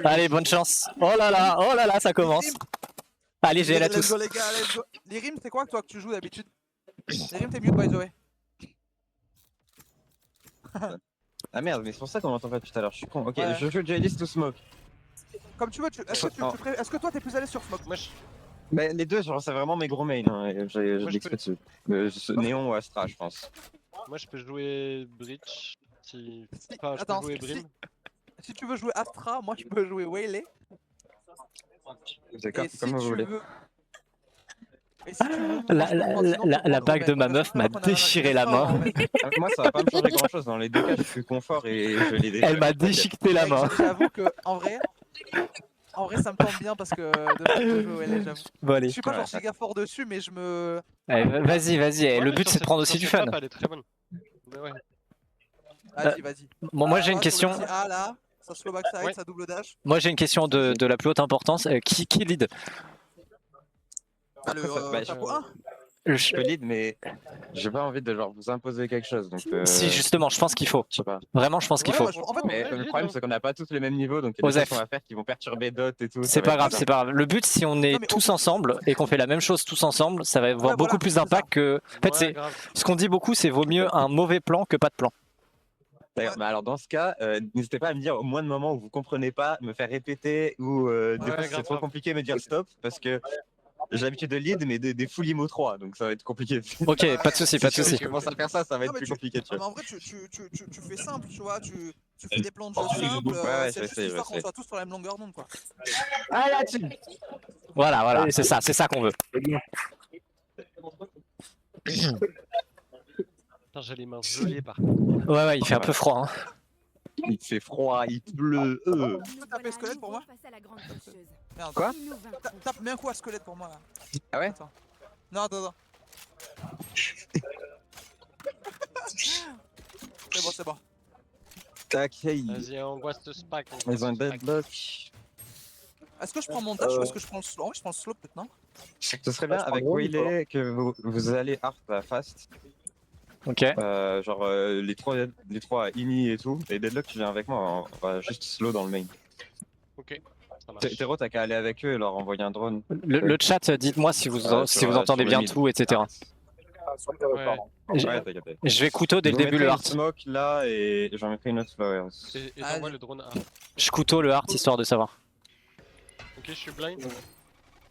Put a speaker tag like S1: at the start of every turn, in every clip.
S1: Allez, bonne chance. Oh là là, ça commence. Allez, GL à
S2: Let's
S1: tous.
S2: go les gars, let's go. Les rimes, c'est quoi que toi que tu joues d'habitude? Les rimes, t'es mute by the way.
S3: Ah merde, mais c'est pour ça qu'on m'entend pas tout à l'heure, je suis con. Ok,
S2: Ouais.
S3: je joue Duelist to Smoke.
S2: Comme tu veux, est-ce que toi t'es plus à l'aise sur Smoke?
S4: Moi, je...
S3: Bah, les deux, genre, c'est vraiment mes gros mains. Hein, et j'ai
S4: Moi, je
S3: d'XP dessus. Néon ou Astra, je pense.
S4: Moi, je peux jouer Breach. Si...
S2: Si-
S4: Enfin, je
S2: attends,
S4: peux jouer
S2: si-
S4: Brim.
S2: Si tu veux jouer Astra, moi je peux jouer Waylay.
S3: D'accord,
S2: Et si
S3: comme vous
S2: tu
S3: voulez.
S2: veux. Et si tu veux, moi, je peux prendre- sinon,
S1: La
S2: on
S1: bague de ma
S2: Omen.
S1: meuf m'a
S2: On a un
S1: déchiré la
S2: fort,
S1: main.
S2: en fait.
S3: Moi, ça va pas me changer grand chose. Dans les deux cas, je suis confort et je l'ai déjà.
S1: Elle m'a déchiqueté la
S2: Mec,
S1: main.
S2: J'avoue que en vrai, ça me tente bien parce que de jouer Waylay, j'avoue.
S1: Bon,
S2: Je
S1: allez.
S2: suis pas genre
S3: Ouais.
S2: giga fort dessus, mais je me.
S1: Allez, vas-y.
S4: Ouais,
S1: Le
S4: mais
S1: but,
S4: sur
S1: c'est de prendre
S4: cette-
S1: aussi du
S4: sur
S1: fun.
S4: cette map, elle est très bonne. Mais ouais.
S2: Vas-y.
S1: Moi, j'ai une
S2: Sur le
S1: question.
S2: petit A là, ça slow backside,
S4: Ouais.
S2: ça double dash.
S1: Moi, j'ai une question de la plus haute importance. Qui lead?
S2: Ah, le
S3: bah,
S2: chapeau 1.
S3: Je peux lead, mais j'ai pas envie de genre vous imposer quelque chose. Donc,
S1: Si, justement, je pense qu'il faut.
S3: je sais pas.
S1: Vraiment, je pense qu'il faut.
S2: En fait,
S3: Mais
S4: Ouais,
S3: le
S4: lead,
S3: problème,
S4: hein.
S3: c'est qu'on n'a pas tous les mêmes niveaux, donc il y a des
S1: Osef.
S3: choses qu'on va faire qui vont perturber d'autres et tout.
S1: C'est pas grave, c'est pas grave. Le but, si on est
S2: Non, mais
S1: tous ensemble et qu'on fait la même chose tous ensemble, ça va avoir
S2: Ouais,
S1: beaucoup
S2: voilà,
S1: plus
S2: c'est
S1: d'impact que. En fait,
S4: Ouais,
S1: c'est
S4: grave.
S1: ce qu'on dit beaucoup, c'est vaut mieux un mauvais plan que pas de plan.
S3: D'accord, mais alors dans ce cas, n'hésitez pas à me dire au moins de moments où vous comprenez pas, me faire répéter ou des fois
S4: grave,
S3: si c'est trop
S4: grave.
S3: compliqué, me dire stop parce que j'ai l'habitude de lead mais des full IMO 3 donc ça va être compliqué.
S1: Ok, pas de souci, pas de
S3: Si
S1: souci.
S3: je commence à faire ça, ça va
S2: Non,
S3: être
S2: mais
S3: plus
S2: tu-
S3: compliqué. Tu
S2: Non, mais
S3: vois.
S2: en vrai, tu fais simple, tu vois, tu fais des plans de jeu simples,
S3: Ouais,
S2: c'est
S3: je
S2: juste
S3: sais,
S2: histoire
S3: je
S2: qu'on
S3: sais.
S2: soit tous sur la même longueur d'onde, quoi.
S3: Ah là-dessus.
S1: Voilà, c'est ça qu'on veut.
S4: Putain, j'ai les mains gelées par contre.
S1: Ouais, il fait un peu froid. Hein.
S3: Il fait froid, il pleut.
S2: Tu peux taper squelette pour moi? Merde.
S3: Quoi?
S2: Tape, mets un coup à squelette pour moi, là.
S3: Ah ouais?
S2: Attends. Non, attends. C'est bon.
S3: Tac, hey.
S4: Vas-y, angoisse ce spack.
S3: Ils ont un deadlock.
S2: Est-ce que je prends mon dash ou est-ce que je prends le slow? En vrai, je prends le slow, peut-être, non?
S3: Ce serait bien avec Waylay que vous allez hard à fast.
S1: Ok.
S3: Genre les trois Ini et tout. Et Deadlock, tu viens avec moi, on va juste slow dans le main.
S4: Ok, ça marche.
S3: Tero, t'as qu'à aller avec eux et leur envoyer un drone.
S1: Le chat, dites-moi si vous entendez
S3: sur
S1: bien
S3: le mid.
S1: tout, etc.
S4: Ouais.
S1: Je-
S3: Ouais, t'inquiète.
S1: Je vais couteau dès le
S3: Je vous
S1: début le
S3: mettrai
S1: heart.
S3: une smoke là et j'en mettrai une autre flowers.
S4: Et t'envoies le drone A.
S1: Je couteau le heart histoire de savoir.
S4: Ok, je suis blind.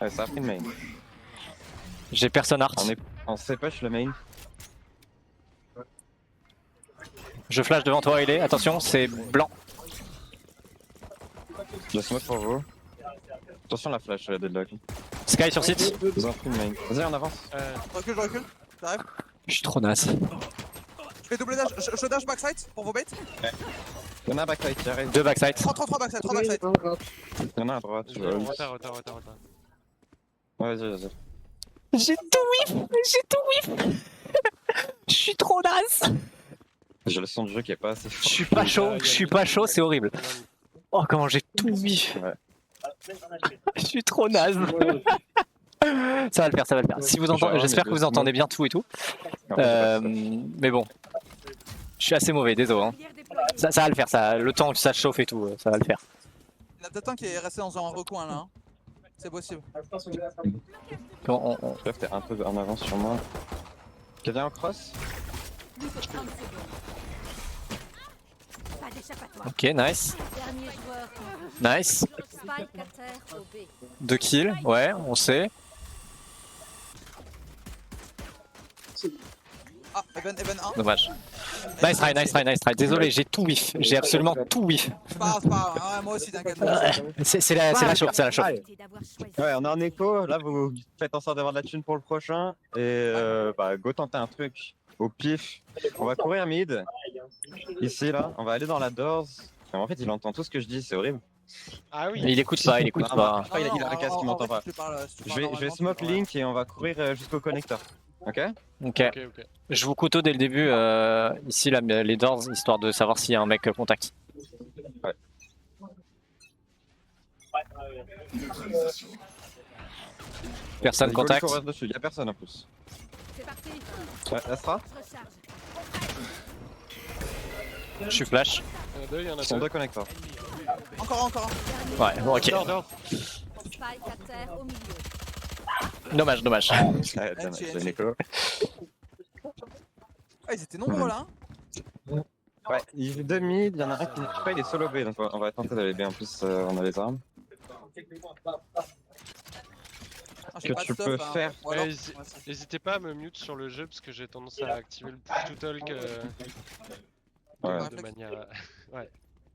S3: Ouais, ça a pris le main.
S1: J'ai personne heart.
S3: On push le main.
S1: Je flash devant toi, il est. Attention, c'est blanc.
S3: Je smoke pour vous. Attention la flash, Deadlock.
S1: Sky sur site.
S3: Ils ont pris le main. Vas-y, on avance.
S2: Je recule. J'arrive.
S1: Je suis trop naze.
S2: Je fais double dash. Je dash backside pour vos baits.
S3: Il y en a un backside qui arrive.
S1: 2 backside.
S2: 3 backside, 3 backside.
S3: Il y en a un à droite.
S4: Je vais en retard.
S3: Ouais, vas-y.
S1: J'ai tout whiff. Je suis trop naze.
S3: J'ai le son de jeu qui est pas assez
S1: Je
S3: fort.
S1: suis pas chaud, c'est horrible. Oh, comment j'ai tout whiff.
S3: Ouais.
S1: Je suis trop naze. Ça va le faire. Si vous entendez, j'espère que vous entendez bien tout et tout. Mais bon, je suis assez mauvais, désolé. Hein. Ça va le faire, ça. Le temps que ça chauffe et tout, ça va le faire.
S2: Il y en a peut-être un qui est resté dans un recoin là. Hein. C'est possible.
S3: Bref, t'es un peu en avance sur moi. Quelqu'un en cross?
S1: Ok, nice. Nice. 2 kills, ouais, on sait.
S2: Ah, Even 1.
S1: Dommage. Nice try. Désolé, j'ai tout whiff. J'ai absolument tout whiff.
S2: C'est pas grave. Ouais, moi aussi, t'inquiète.
S1: C'est la chauffe,
S3: Ouais, on est en écho. Là, vous faites en sorte d'avoir de la thune pour le prochain. Et go tenter un truc au pif. On va courir mid. Ici, là. On va aller dans la doors. En fait, il entend tout ce que je dis, c'est horrible.
S4: Ah oui.
S1: Il écoute pas.
S3: Il a un casque, il m'entend pas. Je vais smoke Link et on va courir jusqu'au connecteur. Ok?
S1: Ok. Je vous couteau dès le début, ici là, les doors, histoire de savoir s'il y a un mec contact.
S3: Ouais.
S1: Personne contact.
S3: Il y a personne en plus. Ouais, Astra?
S1: Je suis flash.
S4: Il y en a deux, il y en a
S3: Ils sont
S4: deux.
S3: deux connecteurs.
S2: Encore.
S1: Ouais, bon, ok.
S4: Dehors.
S5: Spike à terre au milieu.
S1: Dommage, dommage.
S3: Ouais, dommage, j'ai Neko.
S2: Ah, ils étaient nombreux là. Hein.
S3: Ouais, il est 2 mid, il y en a un qui, je sais pas, il est solo B, donc on va tenter d'aller B en plus, on a les armes.
S2: Ah,
S3: Que
S2: j'ai pas de
S3: tu
S2: stuff,
S3: peux
S2: hein.
S3: faire.
S2: Ou alors-
S4: Ouais, N'hésitez pas à me mute sur le jeu parce que j'ai tendance à activer le push to talk
S3: Ouais.
S4: de manière. Ouais.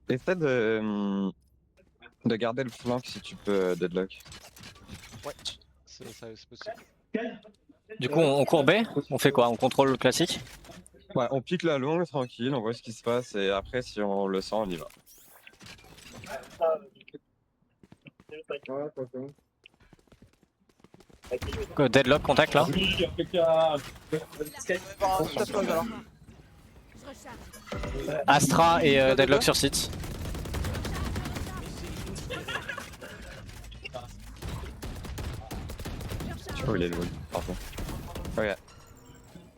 S3: Essaie de garder le flank si tu peux, Deadlock.
S4: C'est possible.
S1: Du coup, on court B. On fait quoi? On contrôle le classique?
S3: Ouais, on pique la longue, tranquille, on voit ce qui se passe, et après, si on le sent, on y va.
S1: Deadlock, contact là.
S2: On va voir un stop close, alors.
S5: Je recharge.
S1: Astra et Deadlock sur site.
S3: Oh, il est loin, pardon. Ouais,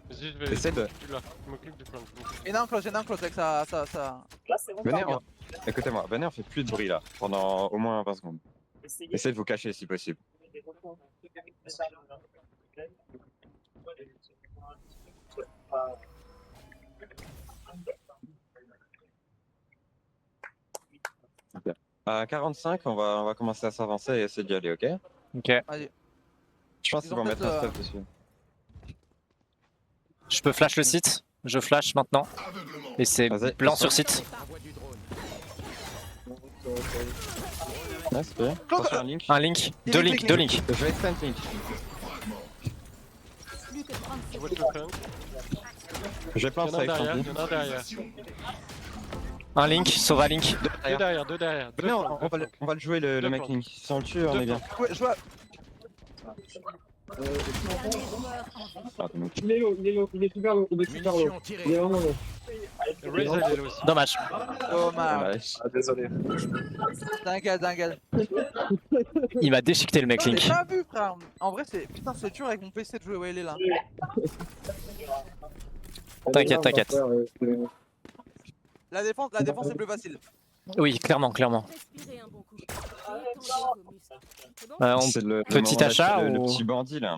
S4: Vas-y, je vais.
S3: essaie de.
S4: Tu l'as. Je m'occupe du plan.
S2: Il y en a un close avec ça.
S3: Venez, écoutez-moi, venez, on fait plus de bruit là, pendant au moins 20 secondes. Essayez de vous cacher si possible. À 45, on va commencer à s'avancer et essayer d'y aller, ok?
S1: Ok.
S2: Vas-y.
S3: Je pense
S2: Ils
S3: qu'ils
S2: ont
S3: vont mettre un
S2: peut-être,
S3: stop dessus.
S1: Je peux flash le site. Je flash maintenant. Et c'est
S3: Vas-y,
S1: blanc
S3: passe-moi.
S1: sur site.
S3: Ouais, c'est bien. Attention, un link.
S1: Un link.
S2: Il
S1: Deux
S2: est
S1: links,
S2: cliqué.
S1: deux links.
S3: Je vais extend link.
S5: Plus que 30
S4: Je vois
S5: secondes.
S4: le plan.
S3: Je vais
S4: Il y
S3: plan
S4: en a un
S3: safe,
S4: derrière.
S3: tant
S4: Il
S3: pis.
S4: y en a un derrière.
S1: Un link, Sova link.
S4: Deux derrière, deux derrière.
S3: Venez, on va le jouer le
S4: Deux
S3: mec
S4: plantes.
S3: link. Si on le tue, on
S4: Deux
S3: est bien.
S2: Ouais, je vois.
S5: Dernier joueur en vie.
S3: Ah, donc.
S6: Il est super lourd, il est vraiment lourd.
S4: Raze, elle est là aussi.
S1: Dommage.
S2: Dommage.
S3: Ouais.
S6: Désolé.
S2: Dingue.
S1: Il m'a déchiqueté le mec
S2: J'ai
S1: link.
S2: pas vu, frère. En vrai, putain, c'est dur avec mon PC de jouer où elle est là.
S1: T'inquiète.
S2: La défense est plus facile.
S1: Oui, clairement.
S5: Respirez un bon coup. Détendez vos muscles. C'est bon?
S1: On-
S3: C'est le
S1: petit
S3: moment d'acheter
S1: achat
S3: le
S1: ou-
S3: petit bandit là.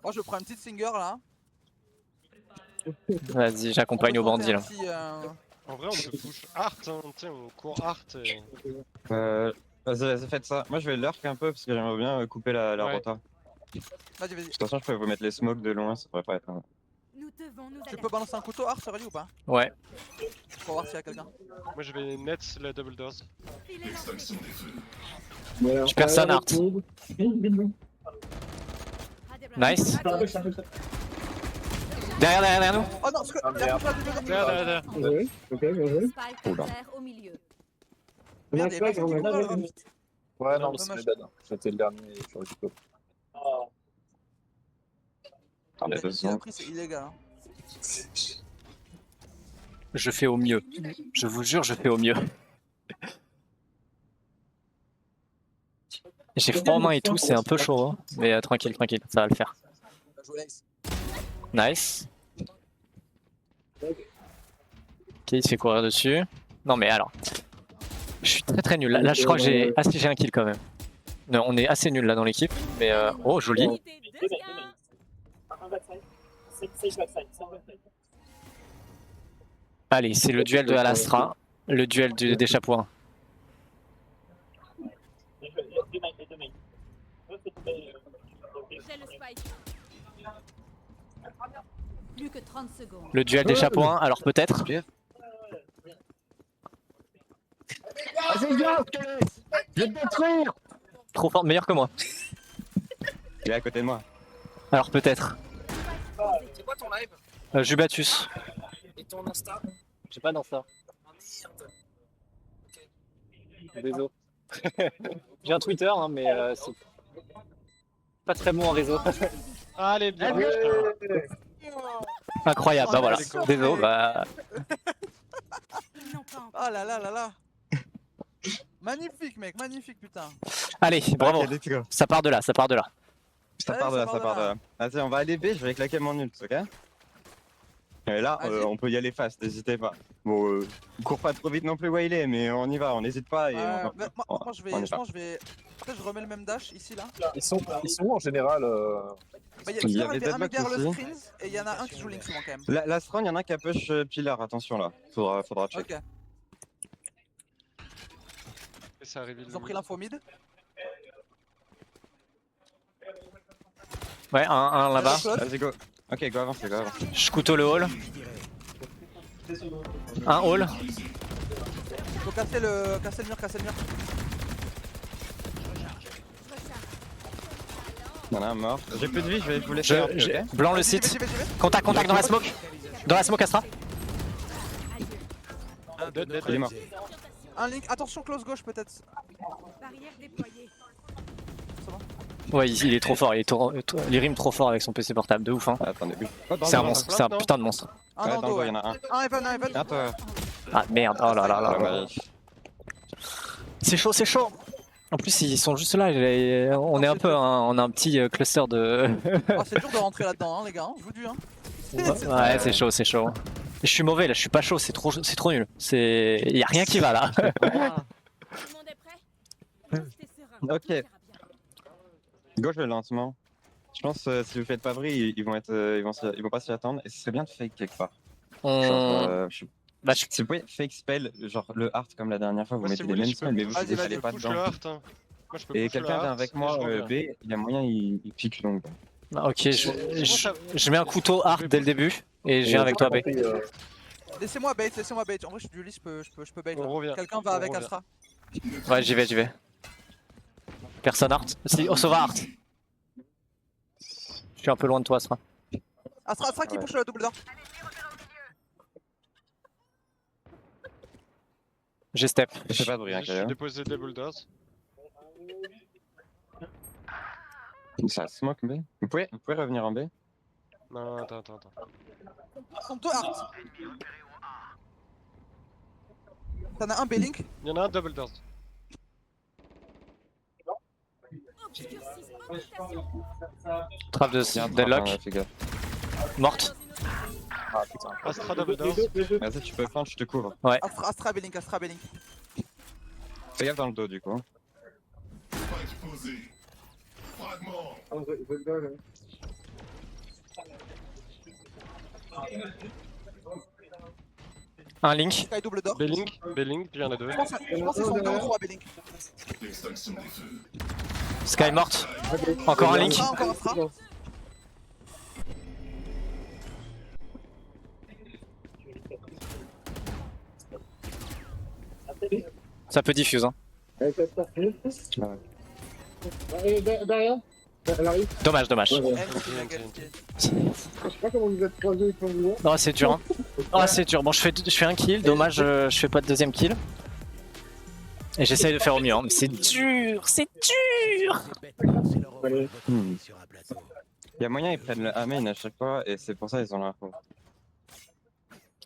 S2: Moi, je prends une petite singer là.
S1: Vas-y, j'accompagne au bandit là.
S4: En vrai, on peut push art, hein. Tu sais, on court art. Et...
S3: Vas-y, faites ça. Moi je vais lurk un peu parce que j'aimerais bien couper la
S4: Ouais.
S3: rota.
S2: Vas-y.
S3: De toute façon, je peux vous mettre les smokes de loin, ça devrait pas être.
S5: Nous devons nous
S2: Tu peux balancer un couteau art sur lui ou pas?
S1: Ouais.
S2: Pour voir s'il y a quelqu'un.
S4: Moi, je vais net la double doors.
S5: Filet lancé.
S1: Je perds sa nart.
S5: À débloquer.
S1: Nice.
S5: À gauche.
S1: Derrière nous.
S2: Oh non, il a touché la deuxième.
S4: Derrière.
S6: Ouais, ok, bien joué.
S5: Spike à
S3: Oula.
S5: terre au milieu.
S6: On a
S2: Merde, il y a
S6: Spike,
S2: personne
S6: on
S2: qui
S6: a
S2: court,
S6: Spike.
S2: vite.
S7: Ouais, non, mais
S2: Dommage.
S7: c'est bad. J'étais le dernier sur le coup.
S3: Attendez 2
S2: Il a
S3: secondes.
S2: pris, c'est illégal. Hein.
S1: Je fais au mieux. Je vous jure, je fais au mieux. J'ai froid aux mains et tout, c'est un peu chaud. Hein. Mais tranquille, ça va le faire.
S2: Bien joué, Ace.
S1: Nice. Ok, il se fait courir dessus. Non mais alors. Je suis très nul. Là, je crois que j'ai... Ah si, j'ai un kill quand même. Non, on est assez nul là dans l'équipe. Mais oh, joli.
S5: Unité de tir.
S1: Allez, c'est le duel de Alastra. Le duel des chapeaux.
S5: J'ai le spike. Plus que 30 secondes.
S1: Le duel des chapeaux 1, alors peut-être.
S3: Vas-y, viens, je vais te détruire.
S1: Trop fort, meilleur que moi.
S3: Il est à côté de moi.
S1: Alors peut-être.
S8: C'est quoi ton live
S1: Jubatus.
S8: et ton Insta?
S1: J'ai pas d'insta.
S8: Oh merde.
S1: Désolé. J'ai un Twitter, hein, mais c'est pas très bon en réseau.
S4: Allez, bien.
S1: Incroyable, bah voilà.
S2: Oh,
S1: Désolé, bah.
S5: Ils n'ont pas encore.
S2: Oh là là. Magnifique, mec, magnifique, putain.
S1: Allez, bravo.
S3: Ok, let's go.
S1: Ça part de là.
S3: Ça part de là, ça part de là. Vas-y, on va aller B, je vais claquer mon ult, ok? Et là,
S2: Vas-y.
S3: on peut y aller fast, n'hésitez pas. Bon, on court pas trop vite non plus où il est, mais on y va, on n'hésite pas. Et
S2: Ouais,
S3: on...
S2: mais moi je vais,
S3: on y
S2: je
S3: va.
S2: pense que je vais. Peut-être je remets le même dash ici là.
S7: Ils sont où en général
S2: Bah,
S3: Il y avait
S2: un mec derrière le
S3: Deadlock
S2: screens et il y en a un qui joue Link souvent quand même.
S3: La strong, il y en a un qui a push Pillar, attention là. Faudra check.
S2: Ok,
S4: Et ça reveal
S2: ils ont pris l'info mid.
S1: Ouais, un là-bas.
S3: Vas-y, go. Ok, go avance, go avance.
S1: Je couteau le hall. Un hall.
S2: Faut casser le mur, casser le mur.
S3: Il y en a un mort. J'ai plus de vie, je vais vous laisser. Ok.
S1: Blanc le
S2: J'y vais,
S1: site.
S2: j'y vais, j'y vais.
S1: Contact dans la smoke. Dans la smoke, Astra.
S3: Il est mort.
S2: Un Link, attention close gauche peut-être.
S5: Barrière déployée.
S1: Ouais, il est trop fort. Il rime trop fort avec son PC portable. De ouf, hein.
S3: Attendez, oui.
S1: C'est un monstre. C'est un putain de monstre.
S2: Un
S3: Ouais,
S2: dans
S3: dans
S2: le dos,
S3: le dos, il y
S2: ouais.
S3: en a un.
S2: Un Evan, un Evan.
S3: Ah, toi.
S1: Ah merde. Oh là là là.
S3: Dommage.
S1: C'est chaud, c'est chaud. En plus, ils sont juste là. On est un peu, on a un petit cluster de.
S2: Oh, c'est dur de rentrer là-dedans, hein, les gars. Hein. Je vous dis, hein.
S1: Ouais, c'est chaud, c'est chaud. Je suis mauvais là, je suis pas chaud, c'est trop nul. Y a rien qui va là.
S5: Tout le monde est prêt? Restez serein.
S3: Ok.
S5: Tout ira bien.
S3: Gauche le lancement. Je pense si vous faites pas vrille, ils vont pas s'y attendre et ce serait bien de fake quelque part. Genre,
S1: Bah,
S3: si vous pouvez fake spell, genre le heart comme la dernière fois, vous
S4: Moi,
S3: mettez
S4: si
S3: les
S4: vous voulez,
S3: mêmes
S4: je peux-
S3: spells mais vous
S2: Vas-y,
S3: ne
S2: vas-y,
S3: allez pas
S4: push
S3: dedans.
S4: le heart, hein. Moi, je peux
S3: Et
S4: push le
S3: quelqu'un vient
S4: heart,
S3: avec
S4: et
S3: moi
S4: je reviens.
S3: B, il y a moyen il pique donc.
S1: ok, je mets un couteau hard dès le début et je viens avec toi B.
S2: Laissez-moi bait, laissez-moi bait. En vrai, je suis du lit, je peux bait.
S4: On
S2: là.
S4: revient.
S2: Quelqu'un va
S4: On
S2: avec
S4: revient.
S2: Astra.
S1: Ouais, j'y vais. Personne hard. Si, oh, Sova hard. Je suis un peu loin de toi, Astra.
S2: Astra qui
S3: Ouais.
S2: push le double door.
S1: J'ai step.
S3: Je sais pas de rien
S4: Je suis déposé des bulldoors.
S3: Ça smoke B. Vous pouvez revenir en B.
S4: Non, attends.
S2: Ils sont deux hard. T'en as un B-Link.
S4: Il y en a un double doors.
S5: Obscurcissement mutation.
S1: Trap de
S3: Il y a un
S1: deadlock.
S3: trap, hein, fais gaffe.
S1: Morte.
S7: Ah putain.
S4: Astra double doors.
S3: Vas-y, tu peux prendre, je te couvre.
S2: Astra B-Link, Astra B-Link.
S3: Fais gaffe dans le dos du coup.
S1: Un link.
S2: Sky double door.
S4: B-Link, il y en a deux.
S2: Je pense qu'ils sont 2 ou 3 B-Link.
S1: Sky morte. Encore un link.
S2: Astra, encore Astra.
S1: Ça peut diffuse, hein.
S6: Derrière, elle arrive.
S1: Dommage.
S2: Eh,
S6: Je sais pas comment vous êtes croisés quand vous voyez.
S1: Oh, c'est dur, hein. Oh, c'est dur. Bon, je fais un kill. Dommage, je fais pas de deuxième kill. Et j'essaye de faire au mieux, hein. Mais c'est dur.
S3: Il y a moyen ils prennent le A main à chaque fois et c'est pour ça ils ont l'info.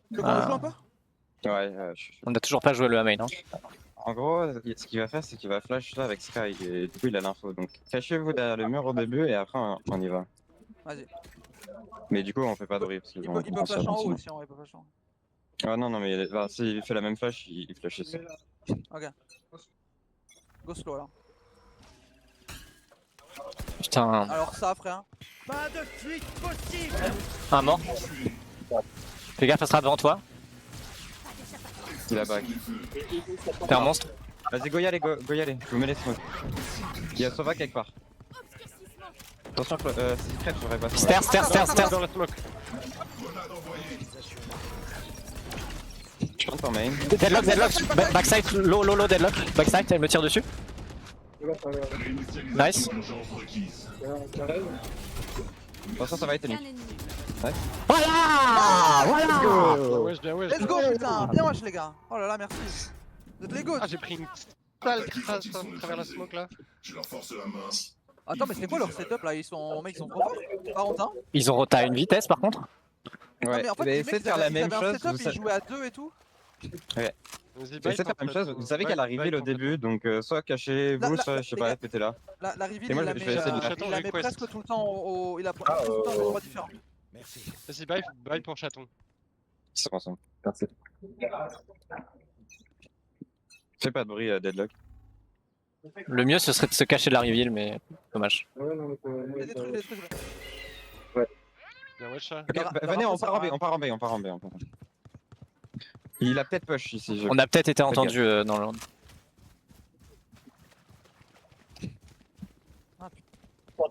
S2: Tu veux qu'on joue un peu?
S3: Ouais,
S1: On a toujours pas joué le A main, hein.
S3: En gros, ce qu'il va faire, c'est qu'il va flash là avec Sky et du coup il a l'info. Donc cachez-vous derrière le mur au début et après on y va.
S2: Vas-y.
S3: Mais du coup on fait pas de bruit parce qu'ils
S2: Il
S3: vont
S2: peut flash en haut aussi, il peut flash en haut.
S3: Ah non mais bah, s'il fait la même flash, il flash ici.
S2: Ok. Go slow là.
S1: Putain,
S2: Alors ça, frère.
S1: un mort. Fais gaffe, ça sera devant toi.
S3: Il a back.
S1: T'es un monstre.
S3: Vas-y go y aller, je vous mets les smokes. Il y a Sova quelque part. Attention, c'est crête, j'aurais pas.
S1: Stairs.
S4: Dans la smoke.
S3: Je rentre en main.
S1: Deadlock. Backside, low, deadlock. Backside, elle me tire dessus. Nice.
S3: Attention, ça va être
S5: Un
S3: Link.
S5: ennemi.
S1: Voilà.
S4: Bien wesh.
S2: Let's go, putain. Bien wesh, les gars. Oh là là, merci. Vous êtes les goats.
S4: Ah, j'ai pris une sale trace à travers la smoke là.
S2: Attends, mais c'est quoi leur setup là? Ils sont trop forts. Par contre, hein.
S1: Ils ont rota à une vitesse par contre.
S3: Ouais,
S2: mais en fait,
S3: mais
S2: les
S3: essayez
S2: mecs,
S3: de faire la
S2: ils
S3: même
S2: avaient un
S3: chose.
S2: setup,
S3: Vous
S2: ils
S3: savez
S2: jouaient à 2 et tout.
S4: Vas-y,
S3: essayez de faire la même chose. Vous savez qu'elle arrivait au début, donc soit cachez-vous,
S2: Là,
S3: soit je sais
S2: les
S3: pas,
S2: gars.
S3: mettez là.
S2: La reveal,
S3: Et moi,
S2: il la
S3: je
S2: met,
S3: vais essayer de la-
S2: il la met
S4: request.
S2: presque tout le temps au. Il a presque tout le temps des endroits différents.
S4: Vas-y, bye pour chaton.
S3: C'est bon, ça.
S7: Merci.
S3: Fais pas de bruit, Deadlock.
S1: Le mieux ce serait de se cacher de la reveal, mais dommage.
S6: Ouais, non, mais
S2: Il y a des trucs, des trucs.
S4: Bien wesh ça.
S3: Ok, venez, on part en B, on part en B, on part en B. Il a peut-être push ici.
S1: On a peut-être été entendu dans le.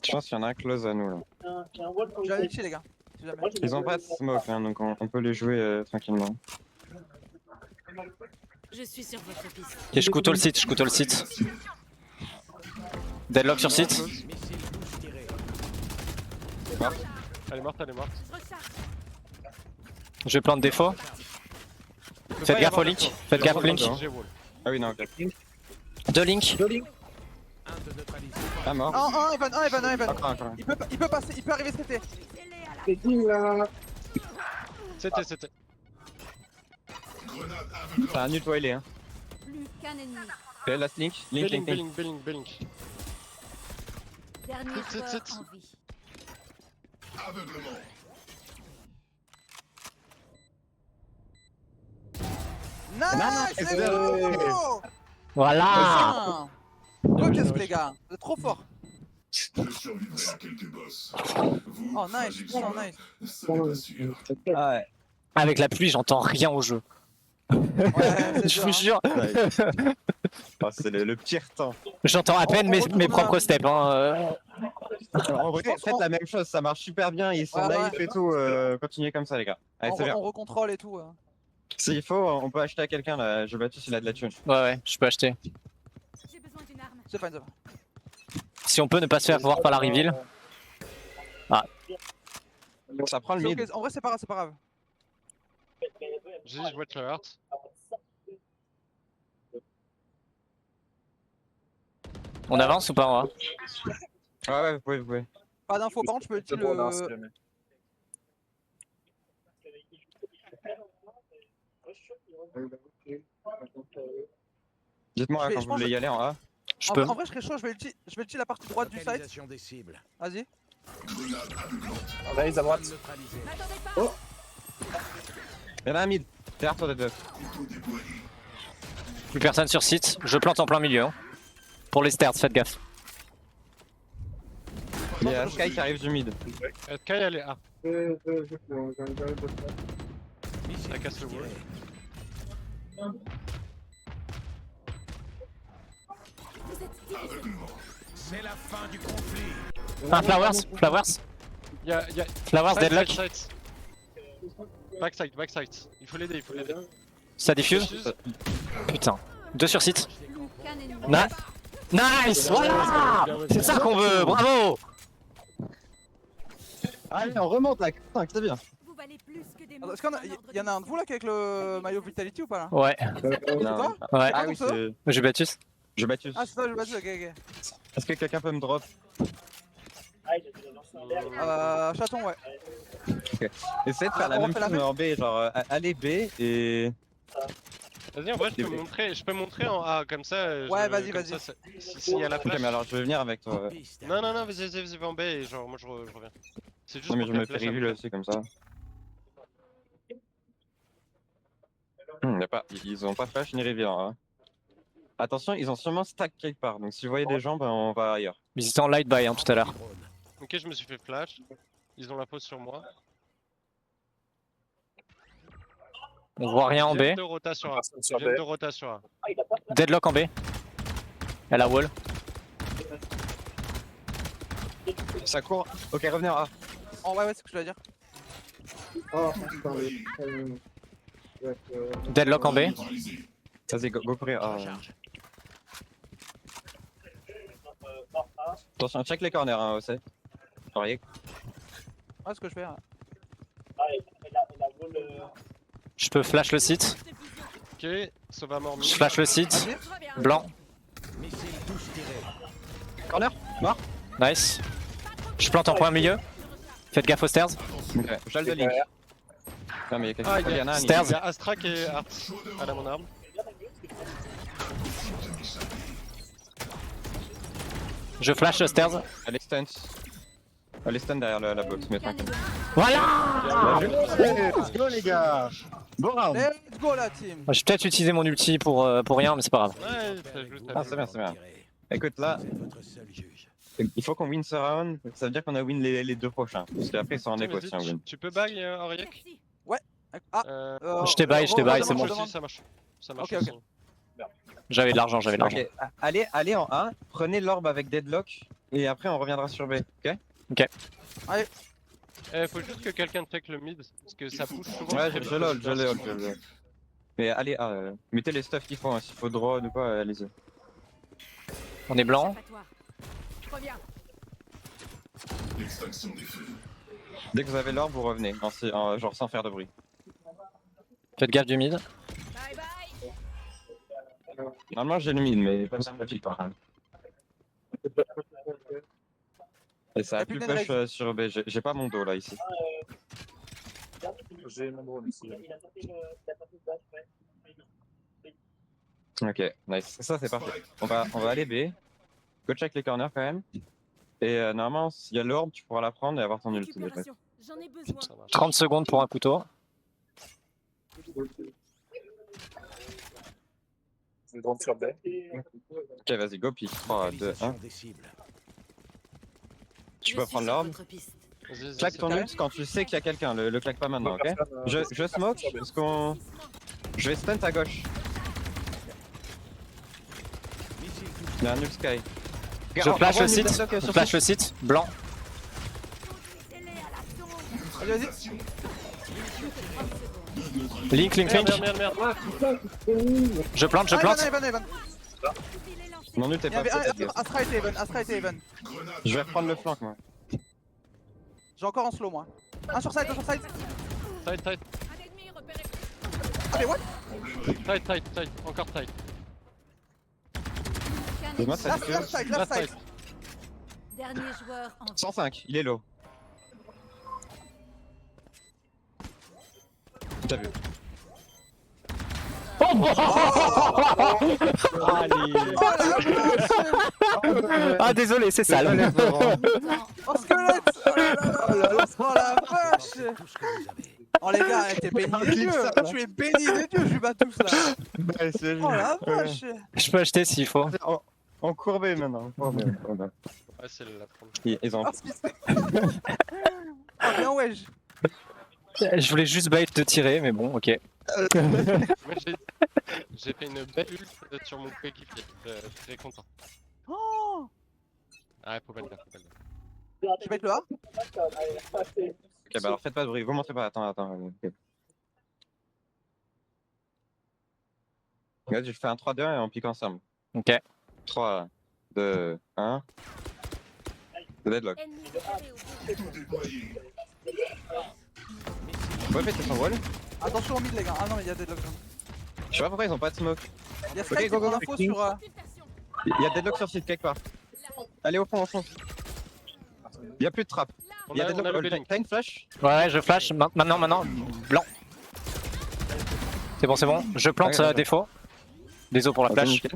S3: Je pense qu'il y en a un close à nous là.
S2: Je vais aller les gars. Si jamais.
S3: Ils ont pas de smoke, hein, donc on peut les jouer tranquillement.
S5: Je suis sur votre piste.
S1: Ok, je couteau le site, je couteau le site. Deadlock sur site.
S4: Elle est morte, elle est morte.
S5: Je recharge.
S1: Je plante défaut. Faites gaffe au link. Faites gaffe au link.
S4: J'ai wall.
S3: Ah oui, non, ok.
S1: 2 link.
S3: Ah, mort.
S2: Un Evan.
S3: Encore.
S2: Il peut passer, il peut arriver CT.
S6: c'est qui là?
S4: C'était.
S3: T'as un nul toilé, hein.
S5: Plus qu'un ennemi.
S3: Fais last link. Link.
S4: Belling.
S5: Dernier
S4: Sit,
S5: joueur
S4: sit.
S5: en vie.
S2: Nice,
S3: Nice,
S2: let's go.
S1: Voilà.
S2: Go qu'est-ce les gars, vous êtes trop forts. Oh nice, nice.
S3: Ah ouais.
S1: Avec la pluie, j'entends rien au jeu.
S2: Ouais,
S1: Je vous jure,
S3: Ah, c'est le pire temps.
S1: j'entends à peine mes propres steps. Hein.
S3: En vrai, faites la même chose, ça marche super bien. Ils sont
S2: Ouais,
S3: naïfs
S2: ouais.
S3: et tout. Continuez comme ça, les gars. Allez, c'est bien.
S2: On recontrôle et tout.
S3: S'il faut, on peut acheter à quelqu'un là. Je bâtis s'il a de la thune.
S1: Ouais, je peux acheter.
S5: J'ai besoin d'une arme.
S2: C'est fine, ça va.
S1: Si on peut ne pas se faire voir par la reveal.
S3: Ça prend le
S2: C'est
S3: mid.
S2: ok, en vrai c'est pas grave.
S4: J'ai je watch le heart.
S1: On avance ou pas on va
S3: Ouais, vous pouvez.
S2: Pas d'infos, par contre je peux
S7: C'est
S2: utiliser
S7: bon, non, c'est
S2: le...
S7: jamais.
S3: Dites-moi
S2: Je
S3: quand
S2: pense
S3: vous voulez y aller en A.
S1: Je
S2: En
S1: peux.
S2: vrai je serais chaud, je vais utiliser la partie droite du site. Vas-y.
S7: On a à droite.
S5: M'attendez pas.
S3: Y'en a un mid. Derrière toi, Deadlock.
S1: Plus personne sur site. Je plante en plein milieu. Hein. Pour les stairs, faites gaffe.
S3: Il y a Sky qui arrive du mid.
S4: Kai elle est A. Elle casse le wall.
S5: Vous êtes divisés.
S1: Ah, Flowers.
S4: Y'a.
S1: Flowers, Deadlock.
S4: Backside. Il faut l'aider.
S1: Ça diffuse. Putain. 2 sur site.
S5: Plus qu'un ennemi.
S1: Nice. Voilà. C'est ça qu'on veut. Bravo.
S3: Allez, on remonte là. Putain, c'est bien.
S5: Vous valez plus que des
S2: Attends,
S5: mots.
S2: est-ce qu'il y en a un de vous là qui est avec le maillot Vitality ou pas là?
S1: Ouais.
S3: Non.
S1: Ouais.
S3: Ah oui, c'est.
S1: J'ai battu.
S3: Je battu.
S2: Ah c'est ça, je bats ok.
S3: Est-ce que quelqu'un peut me drop?
S2: Chaton ouais.
S3: Essayez de faire la
S2: on
S3: même
S2: refait la
S3: chose mais en B, genre allez B et.
S4: Vas-y, en vrai, je peux montrer en A comme ça.
S2: Ouais, vas-y.
S4: S'il y a la
S3: Ok,
S4: flash.
S3: mais alors je vais venir avec toi.
S4: Non, vas-y, va en B et genre, moi je reviens. C'est juste
S3: Non, mais
S4: pour
S3: je
S4: que
S3: me
S4: la
S3: fais
S4: flash, elle
S3: reveal
S4: me
S3: aussi comme ça. Y a pas, ils ont pas flash ni reveal hein. Attention, ils ont sûrement stack quelque part, donc si vous voyez des gens, ben on va ailleurs.
S1: Ils étaient en light buy hein, tout à l'heure.
S4: Ok, je me suis fait flash. Ils ont la pause sur moi.
S1: On voit rien en
S4: Ils viennent
S1: B.
S4: de rotation A.
S7: Personne sur
S4: Ils viennent
S7: B.
S4: de rotation A.
S1: Deadlock en B. Elle a wall.
S3: Ça court. Ok, revenez en A.
S2: Oh ouais, c'est ce que je voulais dire.
S6: Oh, attendez.
S1: Deadlock en B.
S3: Vas-y, go pour A. Attention, check les corners, hein, aussi.
S2: Ouais, ce que je fais.
S1: Je peux flash le site.
S4: Ok, Sova mort
S1: Je flash le site.
S2: Vas-y.
S5: Très bien.
S1: Blanc.
S3: Corner, mort.
S1: Nice. Je plante en point milieu. Faites gaffe aux stairs.
S3: Ok, j'aille de link. Non, mais il y a quelqu'un.
S4: Ah,
S3: Il y en a un.
S1: Stairs.
S4: Il y a Astrak et Art à la mon arme.
S1: Je flash stairs.
S3: Elle est stun. Elle est stun derrière la box, mais
S5: Qu'un
S3: tranquille.
S5: ennemi.
S1: Voilà.
S3: Let's go les gars. Bon round.
S2: Let's go la team.
S1: J'ai peut-être utilisé mon ulti pour rien, mais c'est pas grave.
S4: Ouais, t'as joué ta
S3: Ah, c'est bien, c'est bien. Écoute, là, il faut qu'on win ce round. Ça veut dire qu'on a win les deux prochains. Parce qu'après, ils sont en écho si on win.
S4: Tu peux buy Auriek?
S5: Merci.
S2: Ah,
S1: Je t'ai buy, c'est bon.
S4: Ça marche. Ça marche
S2: Ok, ok.
S4: aussi.
S1: J'avais de l'argent, j'avais de l'argent.
S3: Ok, allez en A, prenez l'orbe avec Deadlock, et après on reviendra sur B, ok?
S4: Faut juste que quelqu'un check le mid, parce que ça pousse souvent.
S3: Ouais,
S4: très
S3: je
S4: vite.
S3: l'ai. Mais allez A, mettez les stuff qu'il faut, hein. S'il faut drone ou quoi, allez-y.
S1: On est blanc.
S5: Échappatoire. Je reviens.
S3: Dès que vous avez l'orbe, vous revenez, genre sans faire de bruit.
S1: Faites gaffe du mid.
S5: Bye bye.
S3: Normalement j'ai le mid, mais pas besoin de fil par contre. Et ça a plus push sur B, j'ai pas mon dos là ici.
S7: J'ai mon drone ici.
S3: Ok, nice. Ça c'est parfait. On va aller B. Go check les corners quand même. Et normalement, s'il y a l'orbe, tu pourras la prendre et avoir ton ulti.
S5: Récupération. J'en ai besoin.
S4: Ça marche.
S1: 30 secondes pour un couteau.
S7: Une drone sur B.
S3: Ok, vas-y, go pick. 3, 2, 1. Tu peux prendre l'orbe.
S4: Vas-y,
S3: Claque ton ult quand tu sais qu'il y a quelqu'un, le claque pas maintenant, ok? Je smoke parce qu'on. Je vais stun à gauche. Il y a un ult sky.
S1: Je flash le site. Je flash le site. Blanc.
S2: Allez, vas-y.
S1: Link.
S4: Merde.
S1: Je plante.
S2: Evan.
S3: Mon ult est
S2: Il y
S3: pas
S2: avait
S3: peut-être.
S2: Astra et Evan.
S3: Je vais reprendre le flank moi.
S2: J'ai encore en slow moi. Un sur side.
S4: Tight.
S5: Un ennemi repéré.
S2: Ah mais what?
S4: Tight. Encore tight.
S3: Dis-moi ça
S2: Last
S3: fait
S2: side.
S4: Last tight.
S5: Dernier joueur en
S3: 105, il est low. T'as vu? Allez.
S1: Ah désolé, c'est sale.
S2: Oh squelette. Oh là là. Oh la vache. Oh les gars, t'es béni des dieux. Tu es béni des dieux, je bats tous là. Oh la vache.
S1: Je peux acheter s'il faut.
S3: En courbé maintenant.
S4: Ouais, c'est la première.
S3: Ils ont.
S2: Oh ce qui se fait. Ah bien wesh.
S1: Je voulais juste bait de tirer, mais bon, ok.
S4: Moi, j'ai fait une belle ult sur mon coéquipier. Je suis très content.
S2: Oh.
S4: Ah, faut pas le dire.
S2: Tu vas être le A?
S3: Ok, bah alors faites pas de bruit, vous montrez pas, attends. Ok. Regarde, je fais un 3-2 et on pique ensemble.
S1: Ok.
S3: 3, 2, 1. Deadlock.
S5: ennemi repéré au bout.
S3: Vous pouvez péter son wall?
S2: Attention au mid les gars. Ah non mais il y a Deadlock.
S3: Je sais pas pourquoi ils ont pas de smoke.
S2: Il y a
S3: Ok,
S2: Sky qui
S3: go,
S2: prend
S3: go.
S2: l'info sur...
S5: Occultation.
S3: Il y a Deadlock sur site quelque part. Allez au fond. Il y a plus de trap.
S4: On
S3: Il y a
S4: a
S3: Deadlock.
S4: le Belink.
S3: T'as une flash?
S1: Ouais, je flash. Maintenant. Blanc. C'est bon. Je plante
S3: Ouais.
S1: défaut. Désolé pour la
S3: Ok,
S1: flash.
S3: nickel.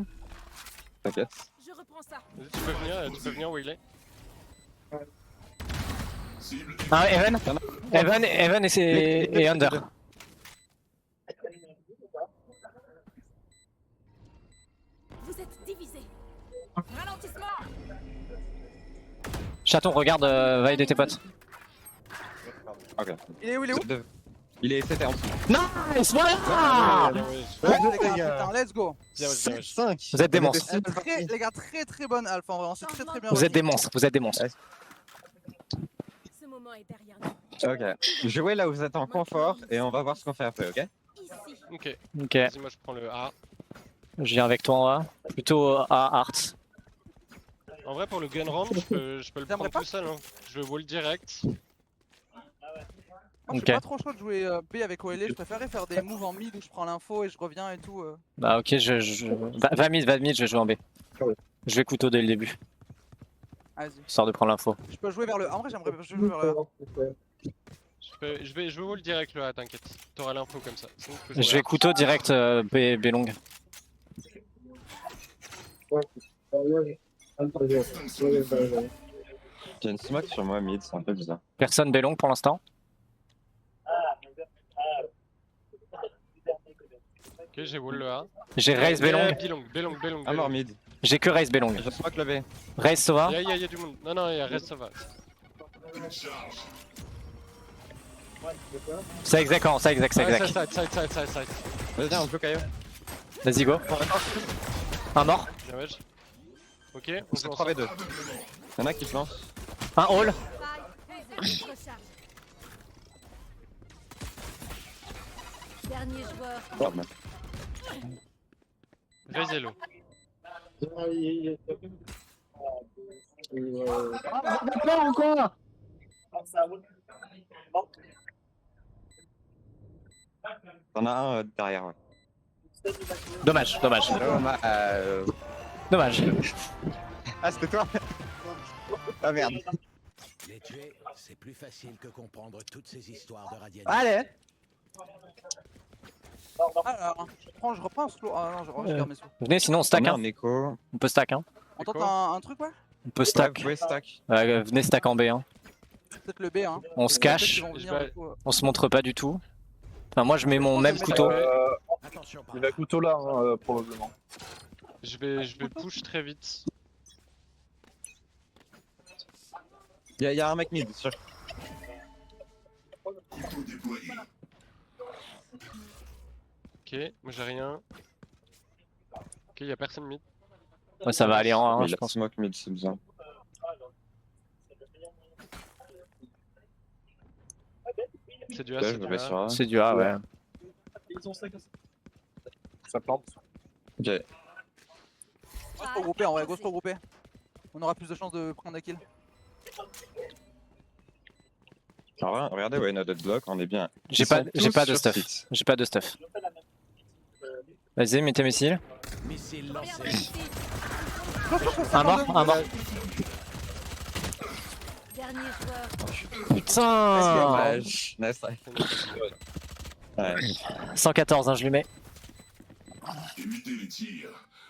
S3: T'inquiète.
S5: Je reprends ça.
S4: Vas-y, tu peux venir où il est.
S1: Ah, Evan et Under.
S5: Vous êtes divisés. Ralentissement.
S1: Chaton, regarde, va aider tes potes.
S3: Ok.
S2: Il est où?
S3: Il est CT en dessous.
S1: Nice, voilà.
S2: Les gars, putain, let's go.
S3: 5.
S1: Vous êtes des monstres.
S2: Les gars, très bonne alpha en vrai, on s'est très bien
S1: Vous êtes
S2: remis.
S1: des monstres.
S5: Ce moment est derrière nous.
S3: Ok. Jouez là où vous êtes en confort et on va voir ce qu'on fait après, ok?
S5: Ici.
S4: Ok,
S1: Ok,
S4: vas-y, moi je prends le A.
S1: je viens avec toi en A. Plutôt à Art.
S4: En vrai, pour le gun round, je peux le
S2: T'aimerais
S4: prendre
S2: pas
S4: tout seul. Hein. Je veux wall direct.
S2: Moi, je
S1: Ok.
S2: suis pas trop chaud de jouer B avec OLE, je préférais faire des moves en mid où je prends l'info et je reviens et tout.
S1: Bah ok, va mid, je vais jouer en B. Je vais couteau dès le début,
S2: Vas-y.
S1: histoire de prendre l'info.
S2: Je peux jouer vers le A. En vrai, j'aimerais jouer vers le A.
S4: Je veux wall direct le A, t'inquiète. T'auras l'info comme ça. Sinon, je peux
S1: Je
S4: jouer
S1: vais
S4: A.
S1: couteau direct B long.
S3: J'ai une smoke sur moi mid, c'est un peu bizarre.
S1: Personne B long pour l'instant.
S4: Ok, j'ai wall le A.
S1: J'ai Raze Belong.
S4: Belong.
S3: Un mort mid.
S1: J'ai que Raze Belong.
S3: Je smoke le B.
S1: Raze Sova.
S4: Y'a du monde. Non, il reste ça va.
S1: Ça exact, ça exact.
S4: Side.
S3: Vas-y, on joue Caillou.
S1: Vas-y, go. Un mort.
S4: Damage. Ok, on
S3: C'est
S4: joue
S3: 3v2. Y'en a qui se lancent.
S1: Un hall.
S5: Faille, recharge. Dernier joueur.
S3: Oh, merde.
S4: Raise hello.
S3: T'en as un derrière, ouais.
S1: Dommage. Dommage.
S3: Ah, c'était toi. Ah merde.
S9: Les tuer, c'est plus facile que comprendre toutes ces histoires de radiation.
S3: Allez.
S2: Alors, je reprends un slow. Ah non, je regarde mes slows.
S1: Venez, sinon on stack.
S3: On a
S1: Hein.
S3: un écho.
S1: On peut stack. Hein.
S2: On tente un truc, ouais?
S1: On peut
S3: Ouais,
S1: stack.
S3: vous pouvez stack.
S1: Venez stack en B. Hein.
S2: Peut-être le B, hein.
S1: On se cache.
S2: Peut-être qu'ils vont venir, du coup,
S1: On se montre pas du tout. Enfin, moi je mets mon même couteau.
S9: Attention par
S7: Il va couteau là, hein, probablement.
S4: Je vais push très vite.
S3: Y'a un mec mid, sûr.
S4: Ok, moi j'ai rien. Ok, y'a personne mid.
S1: Ouais, ça va aller en 1,
S3: Mais
S1: je
S3: il a
S1: pense.
S3: smoke mid, c'est bizarre.
S4: C'est du A,
S3: Ouais,
S4: c'est
S3: je
S4: du
S3: me mets
S4: A.
S3: sur A.
S1: C'est du A, ouais.
S7: Ça plante.
S3: Ok.
S2: Go se regrouper, en vrai, go se regrouper. On aura plus de chances de prendre des kills.
S3: Alors, regardez, ouais, notre block, on est bien.
S1: J'ai
S3: Ils
S1: pas
S3: sont
S1: j'ai
S3: tous
S1: pas de
S3: sur
S1: stuff.
S3: site.
S1: J'ai pas de stuff. Vas-y, mets tes missiles.
S9: missile
S5: Première
S9: lancé.
S5: partie.
S1: Un mort.
S5: Dernier joueur.
S1: Putain.
S3: Dommage. Nice try. Ouais.
S1: 114, hein, je lui mets.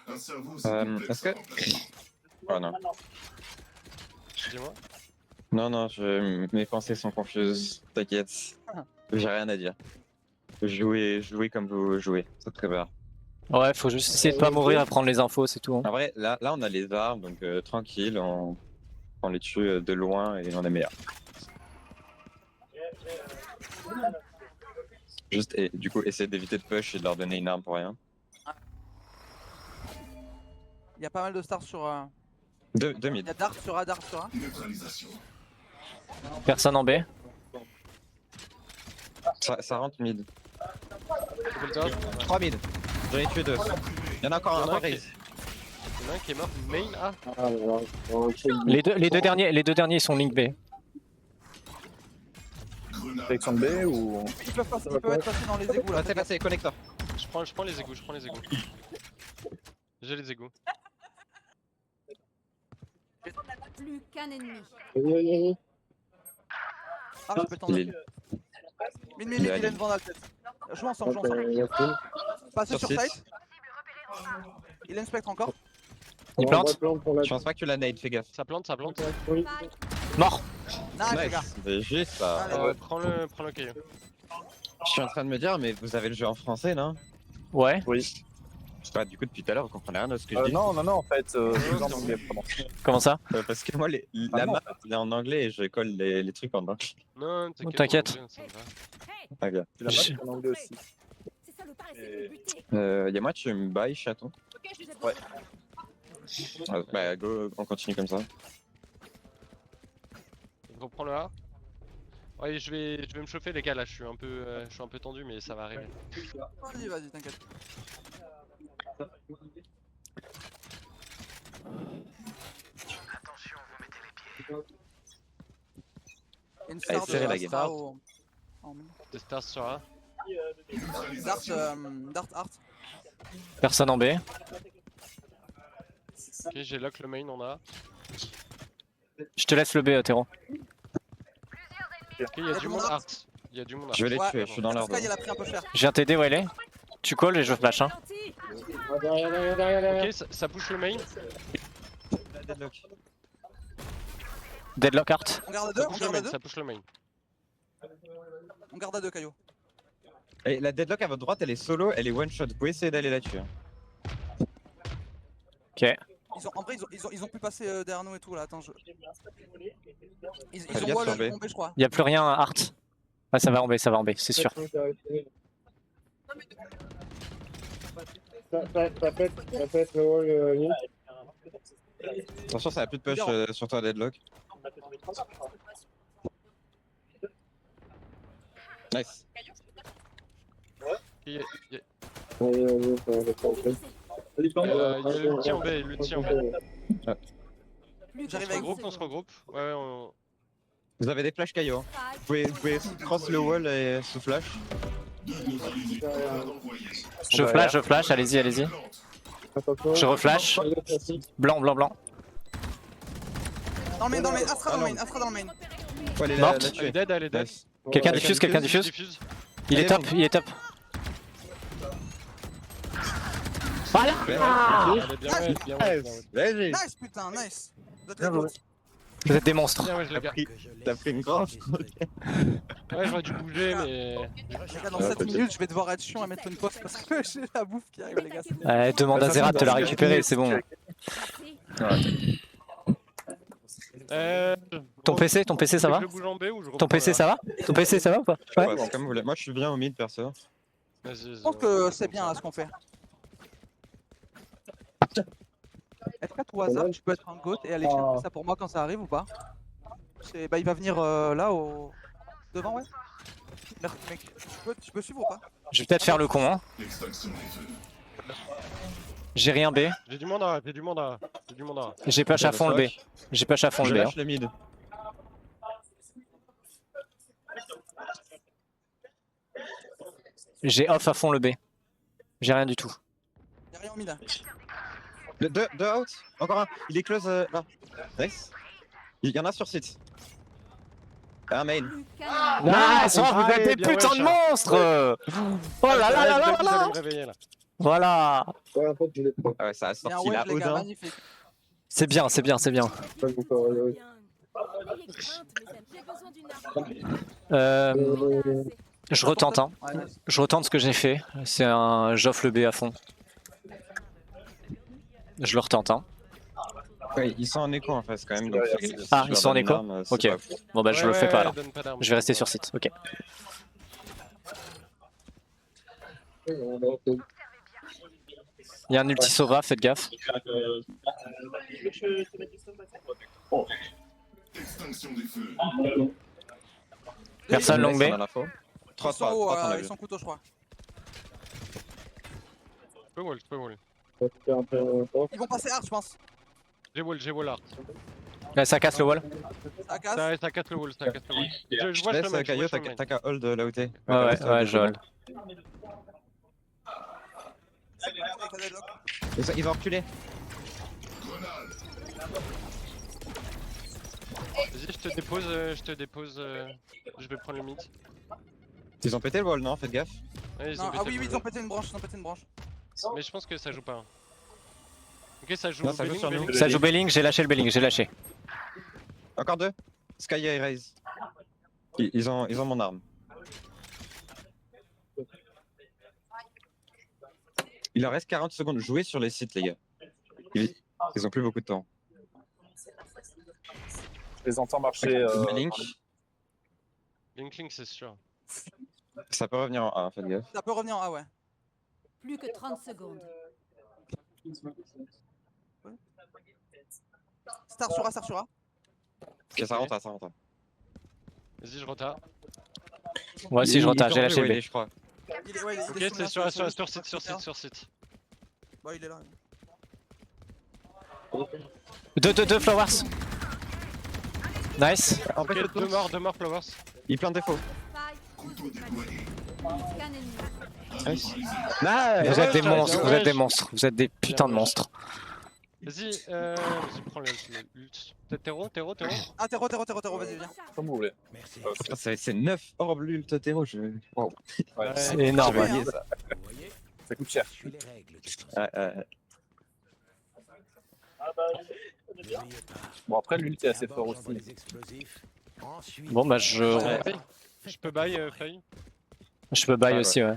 S3: Est-ce que. Oh non.
S4: Dis-moi.
S3: Non, mes pensées sont confuses. T'inquiète. J'ai rien à dire. Jouez comme vous jouez. C'est très bien.
S1: Ouais, faut juste essayer de pas mourir et prendre les infos, c'est tout. Hein.
S3: En vrai, là, on a les armes, donc tranquille, on les tue de loin et on est meilleur. Juste, et du coup, essayer d'éviter de push et de leur donner une arme pour rien.
S2: Il y a pas mal de stars sur.
S3: Deux
S2: Il
S3: mid.
S2: y a Dart sur A, Dart sur A.
S1: Personne en B.
S3: Ça rentre mid.
S4: Double top.
S3: 3 mid. J'en ai tué 2. Il y en a encore
S4: Il y en a
S3: un,
S4: un qui-
S3: raise.
S4: Il y en a un qui est mort. Main A.
S6: Ah, ouais. Ok.
S1: Les deux derniers ils sont link B.
S7: Sélection de B ou.
S2: Ils peuvent être passés dans les égouts là.
S3: Passez, connecteur.
S4: Je prends les égouts. J'ai les égouts.
S5: Plus qu'un ennemi.
S6: Vas-y.
S2: Ah, je peux t'en donner. Mid, il a une vandale peut-être. Joue ensemble. Passez sur
S3: site.
S2: site. Il a une spectre encore.
S1: Il plante.
S3: Je pense pas que tu l'as nade, fais gaffe.
S4: Ça plante.
S6: Oui.
S5: Faille.
S1: Mort.
S2: Nice, les gars.
S3: Nice. Mais juste ça.
S2: Allez.
S4: Prends le caillou.
S3: Je suis en train de me dire, mais vous avez le jeu en français, non?
S1: Ouais.
S7: Oui.
S3: Bah, du coup, depuis tout à l'heure, vous comprenez rien de ce que je dis.
S7: Non, en fait, je suis en anglais, pardon.
S1: Comment ça?
S3: Parce que moi, la
S7: Ah non,
S3: map, elle est en anglais et je colle les trucs en anglais.
S4: Non,
S1: T'inquiète.
S4: ça va.
S2: Hey,
S3: Ok.
S7: Tu l'as pas en anglais aussi.
S5: Ces salopards essaient de me buter.
S3: Y'a moi, tu me bailles, chaton.
S5: Ok, je vous ai
S7: Ouais.
S3: Bah, go, on continue comme ça.
S4: Je reprends le A. Ouais, je vais me chauffer les gars là. Je suis un peu tendu, mais ça va arriver.
S2: Vas-y, t'inquiète. Une star
S3: Allez, serrez la
S2: de
S3: game.
S2: Astra au. en mid.
S4: Des stars sur A.
S2: Dart Art.
S1: Personne en B.
S4: Ok, j'ai lock le main, on a.
S1: Je te laisse le B, Théro.
S4: Ok, il y a du monde art. Il y a du monde art.
S3: Je vais les
S2: Ouais.
S3: tuer, je suis dans leur dos.
S2: Sky, elle a pris un peu cher.
S1: Je viens t'aider, Wiley. Tu calls et je flash. Hein.
S5: Gentil.
S6: Ah, derrière.
S4: Ok, ça push le main.
S3: Deadlock.
S1: Deadlock Art.
S2: On garde à
S4: Ça
S2: deux,
S4: push le main, ça push le main.
S2: on garde à deux, Caillou.
S3: Et la deadlock à votre droite, elle est solo, elle est one shot. Vous pouvez essayer d'aller là-dessus. Hein.
S1: Ok.
S2: En vrai, ils ont pu passer derrière nous et tout là. Attends, ils
S3: Faites
S2: ont
S3: gaffe
S2: wall
S3: sur B.
S2: tombé, je crois.
S1: Y a plus rien à Art. Ah, ça va en B, c'est sûr.
S6: Ça peut être le wall mid.
S3: Attention, ça a plus de push sur toi, deadlock. Nice.
S4: Il y a
S6: Allez, on va le tenter.
S4: l'ulti en B, l'ulti en B.
S2: J'arrive
S4: On se
S2: avec
S4: regroupe, on se regroupe. Ouais, on...
S3: Vous avez des flash Caillou. Hein. Vous pouvez cross le wall et sous flash.
S1: Je flash, allez-y. Je reflash. Blanc.
S2: Dans le main, Astra dans le main.
S3: Faut aller
S1: Morte.
S3: la
S4: Elle
S3: tuer.
S4: est dead, elle est dead.
S3: Nice.
S1: Quelqu'un diffuse.
S4: Diffuse.
S1: Il est top. Voilà.
S4: Elle est bien ouais, bien ouais.
S3: Vas-y.
S2: Nice, putain, nice.
S7: Bien joué.
S1: Vous êtes des monstres.
S4: Bien ouais, je la garde.
S3: T'as pris une grande.
S4: Ouais, j'aurais dû bouger, mais...
S2: Les gars, dans 7 minutes, je vais devoir être chiant à mettre une pause parce que j'ai la bouffe qui arrive, les gars.
S1: Demande à Zerat de te la récupérer, c'est bon. Ton PC ça va?
S4: Je bouge en B ou je
S1: Ton PC ça va? Ton PC ça va ou pas? Ouais.
S3: Ouais, c'est comme vous voulez. Moi, je suis bien au mid, perso.
S2: Je pense que c'est bien là ce qu'on fait. Est-ce qu'à tout hasard, tu peux être un goat et aller chercher ça pour moi quand ça arrive ou pas? Bah, il va venir là au. Devant, ouais. Merci, mec. Tu peux suivre ou pas?
S1: Je vais peut-être faire le con, hein. J'ai rien B.
S4: J'ai du monde à...
S1: J'ai push à fond le B.
S3: Je
S1: B.
S3: lâche le mid.
S1: J'ai off à fond le B. J'ai rien du tout.
S2: Y'a rien en mid.
S3: Deux out. Encore un. Il est close là. Nice. Il y en a sur site. Un main.
S1: Nice, vous êtes des putains de monstres. Oh là là. Voilà.
S6: Ouais, en fait, je l'ai pas.
S3: Ah ouais, ça a
S2: Y'a un
S3: sorti la
S2: wave, les gars,
S3: Odin.
S2: magnifique.
S1: C'est bien.
S6: Pas encore,
S1: Je retente, hein.
S2: Ouais, nice.
S1: Je retente ce que j'ai fait. C'est un j'offre le B à fond. Je le retente, hein.
S3: Ouais, ils sont en écho en face quand même. Donc
S1: Ah, ils sont en écho. Ok. Bon bah je le fais pas alors. Je vais rester sur site. Ok. Il y a un ulti Sova, faites gaffe. Personne long B.
S3: 3
S2: Ils sont haut,
S3: 3
S2: ils sont couteaux, je crois.
S4: Je peux wall.
S2: Ils vont passer hard, je pense.
S4: J'ai wall art.
S1: Là, ça casse le wall.
S2: Ça casse.
S4: Ça casse le wall. Je vois
S3: Laisse
S4: le main,
S3: Caillou,
S4: je vois le main.
S3: t'as qu'à hold là où t'es.
S1: Ouais, je hold.
S3: Ils vont reculer.
S4: Vas-y, je te dépose. Je vais prendre le mid.
S3: Ils ont pété le wall, non? Faites gaffe.
S4: Ouais,
S2: Non, ah oui, ils ont pété une branche,
S4: Mais je pense que ça joue pas. Ok, ça joue.
S3: Non, ça joue sur nous.
S1: Ça joue Belling, j'ai lâché le Belling, j'ai lâché.
S3: Encore deux. Sky et Raze. Ils ont mon arme. Il leur reste 40 secondes. Jouez sur les sites, les gars. Ils ont plus beaucoup de temps.
S7: Je les entends marcher.
S3: Link,
S4: Link, c'est sûr.
S3: ça peut revenir en A, faites gaffe.
S2: Ça peut revenir en A, ouais.
S5: Plus que 30 secondes.
S2: Star sur A.
S3: Ok, ça rentre, ça rentre.
S4: Vas-y, je retard.
S1: Moi aussi je retard, j'ai lâché le B.
S3: Je crois.
S2: Ouais,
S4: Ok,
S2: il est
S4: c'est sur site.
S2: Bah, il est là.
S1: Deux flowers. Nice.
S3: En fait,
S4: Ok, deux morts, flowers.
S3: il plante défaut.
S5: Scan ennemi.
S3: Nice.
S1: Vous êtes des monstres, vous êtes des monstres, vous êtes des putains de monstres.
S4: Vas-y, prends l'ult. Terreau.
S2: Ah, terreau, vas-y, viens.
S7: Comme vous voulez.
S9: Merci.
S3: C'est 9 orbes l'ult terreau. Wow.
S7: Ouais,
S1: C'est énorme.
S2: Ouais, hein.
S3: ça.
S9: Vous voyez,
S7: ça coûte cher.
S9: je suis les règles du jeu. N'oubliez pas,
S7: Bon, après, l'ult est assez fort
S9: d'abord, j'envoie
S7: aussi.
S9: les explosifs, ensuite,
S1: Bon bah
S4: Je peux buy, Faye.
S1: Je peux buy
S3: Ah,
S1: aussi, ouais.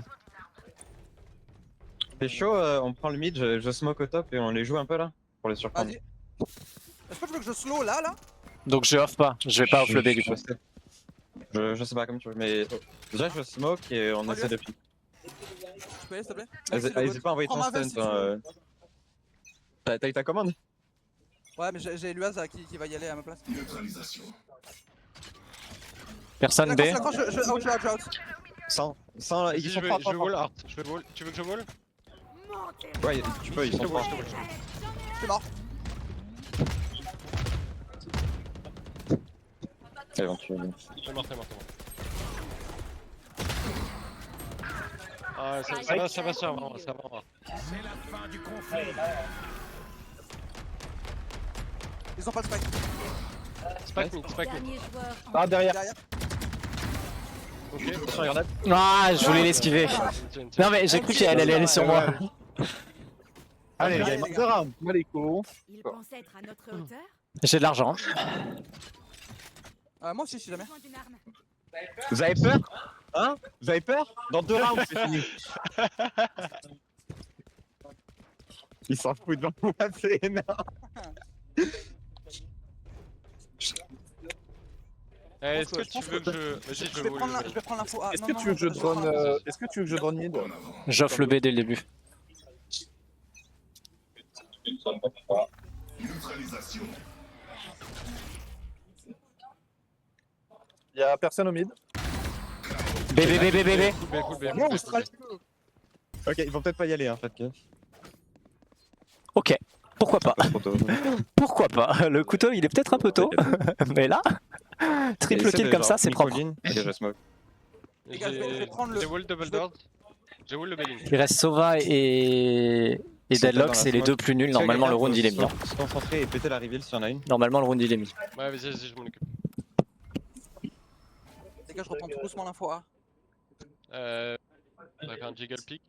S3: C'est chaud, on prend le mid, je smoke au top et on les joue un peu là pour les surprendre.
S2: Vas-y. Est-ce que tu veux que je slow là
S1: Donc je off pas, je vais pas off le B du coup.
S3: Je sais pas comme tu veux, mais déjà je smoke et on essaie de pique.
S2: Tu peux aller s'il te plaît?
S3: N'hésite pas à envoyer ton
S2: Prends ma veste,
S3: stun.
S2: si tu veux.
S3: T'as eu ta commande?
S2: Ouais, mais j'ai Luaz qui va y aller à ma place.
S1: Personne B.
S2: D'accord, je out.
S3: Sans,
S4: Vas-y,
S3: ils
S4: je
S3: sont
S4: vais
S3: trois.
S4: wall art. Je vais wall. Tu veux que je wall?
S3: Ouais, tu peux, ils sont trois.
S2: Je suis mort.
S3: C'est bon, tu veux.
S4: T'es mort. Ah, ça va se faire vraiment, ça va.
S9: C'est la fin du conflit.
S2: Ils ont pas de spike.
S4: Spike mid.
S5: Dernier joueur en
S7: Ah, derrière.
S2: Derrière.
S4: Ok.
S1: Ah, je voulais l'esquiver. Non mais j'ai cru qu'elle allait aller sur moi.
S3: Allez, les gars, il manque 2 rounds.
S7: Allez, cool.
S5: Il pense être à notre hauteur.
S1: J'ai de l'argent.
S2: Moi aussi, si jamais.
S5: Besoin d'une arme.
S3: Vous avez peur? Hein? Vous avez peur? Dans 2 rounds, c'est fini. Il s'en fout devant moi, c'est énorme.
S4: Est-ce que tu veux que je. Vas-y, je wall.
S2: Je vais prendre l'info.
S7: Est-ce que tu veux que je drone est-ce que tu veux que je drone mid?
S1: J'offre le B dès le début.
S7: Y'a personne au mid.
S1: B.
S4: Cool, B.
S3: Ok, ils vont peut-être pas y aller, hein, faites gaffe.
S1: Ok, pourquoi pas. Pourquoi pas. Le couteau il est peut-être un peu tôt. Mais là, triple kill comme ça c'est propre.
S3: Ok, je smoke.
S2: Les gars, je vais prendre le-
S4: J'ai wall double doors. J'ai wall le belling.
S1: Il reste Sova et Deadlock, c'est les deux plus nuls. Normalement le round il est mis.
S3: Se concentrer et péter la reveal s'il y en a une.
S1: Normalement le round il est mis.
S4: Ouais, vas-y, je m'en occupe.
S2: Les gars, je reprends tout doucement l'info A.
S4: On va faire un jiggle pick.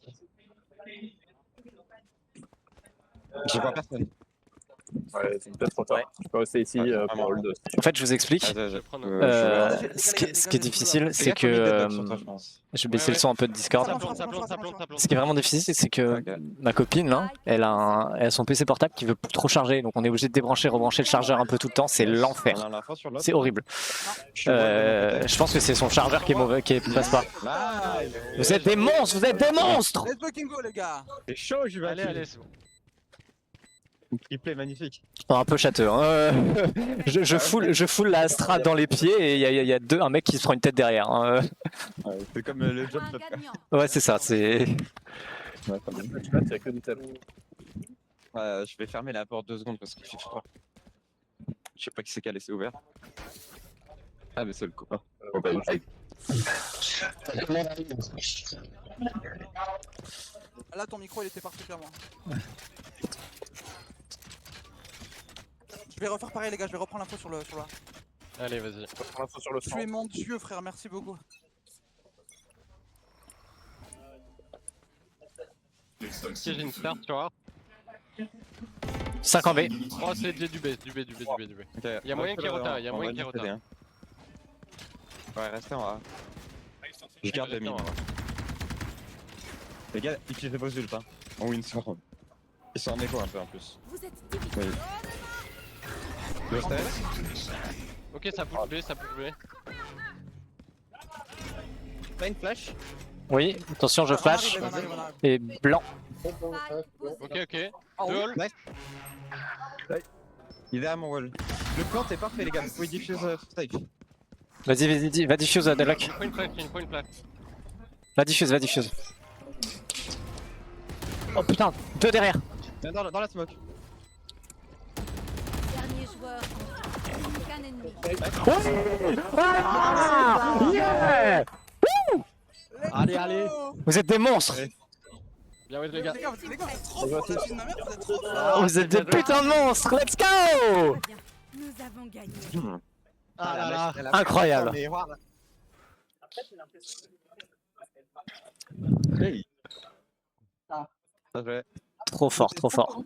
S3: Je vois personne.
S7: Ouais, c'est peut-être trop tard. Je peux rester ici pour hold.
S1: En fait je vous explique.
S3: Ah,
S4: Je vais prendre
S1: Ce qui est difficile c'est que je vais baisser le son un peu de Discord.
S4: Ça plante.
S1: Ce qui est vraiment difficile, c'est que ma copine, là, elle a son PC portable qui veut plus trop charger, donc on est obligé de débrancher, rebrancher le chargeur un peu tout le temps, c'est l'enfer. C'est horrible. Je pense que c'est son chargeur qui est mauvais, qui passe pas. Vous êtes des monstres, vous êtes des monstres!
S2: Let's fucking go, les gars.
S3: C'est chaud, je vais
S4: Allez, c'est bon.
S3: Une triplé magnifique.
S1: Un peu châteux. Hein. Je foule la strat dans les pieds et il y a un mec qui se prend une tête derrière. Hein.
S3: C'est comme le jump
S5: Un
S3: shot.
S5: gagnant.
S1: Ouais, c'est ça, c'est.
S3: Ouais, pas mal.
S7: Je sais pas, y'a que du tableau.
S3: Je vais fermer la porte 2 secondes parce qu'il fait froid. Je sais pas qui c'est qui a laissé ouvert. Ah, mais c'est le copain. Oh, bah,
S2: Là, ton micro, il était parti clairement. Je vais refaire pareil, les gars. Je vais reprendre l'info sur le.
S4: Allez, vas-y.
S7: Pour l'info sur le
S2: Tu
S7: front.
S2: es mon dieu, frère. Merci beaucoup.
S4: Ok, j'ai une start, tu vois.
S1: 5 en B.
S4: Oh, c'est du B. Y'a moyen qu'il rota, y'a moyen qu'il rota.
S3: Ouais, restez en A. Je garde les mines. Les gars, utilisez vos ults, hein. On win sur. Ils sont en écho un peu en plus.
S5: Vous êtes difficile.
S3: Oui. Le stress.
S4: Ok, ça bouge B.
S3: T'as une flash?
S1: Oui, attention, je flash. Et blanc.
S5: Spike posé.
S4: Ok.
S2: Ah,
S4: Deux
S2: oui.
S4: halls.
S3: Nice. Il est à mon wall. Le plant est parfait, les gars. Vous pouvez diffuse safe.
S1: Vas-y, va diffuse, Deadlock.
S4: Une point flash.
S1: Va diffuse. Oh putain, 2 derrière.
S3: Dans la smoke.
S5: Dernier joueur en aucun ennemi.
S1: Ah yeah.
S3: Allez.
S1: Vous êtes des monstres.
S4: Bien ouais les gars.
S2: Les gars, vous êtes trop forts, la fille de ma mère. Vous êtes trop forts.
S1: Vous êtes des putains de monstres. Let's go.
S5: Très bien. Nous avons gagné.
S3: Ah là là.
S1: Incroyable.
S3: Hey. Ça fait.
S1: Trop fort.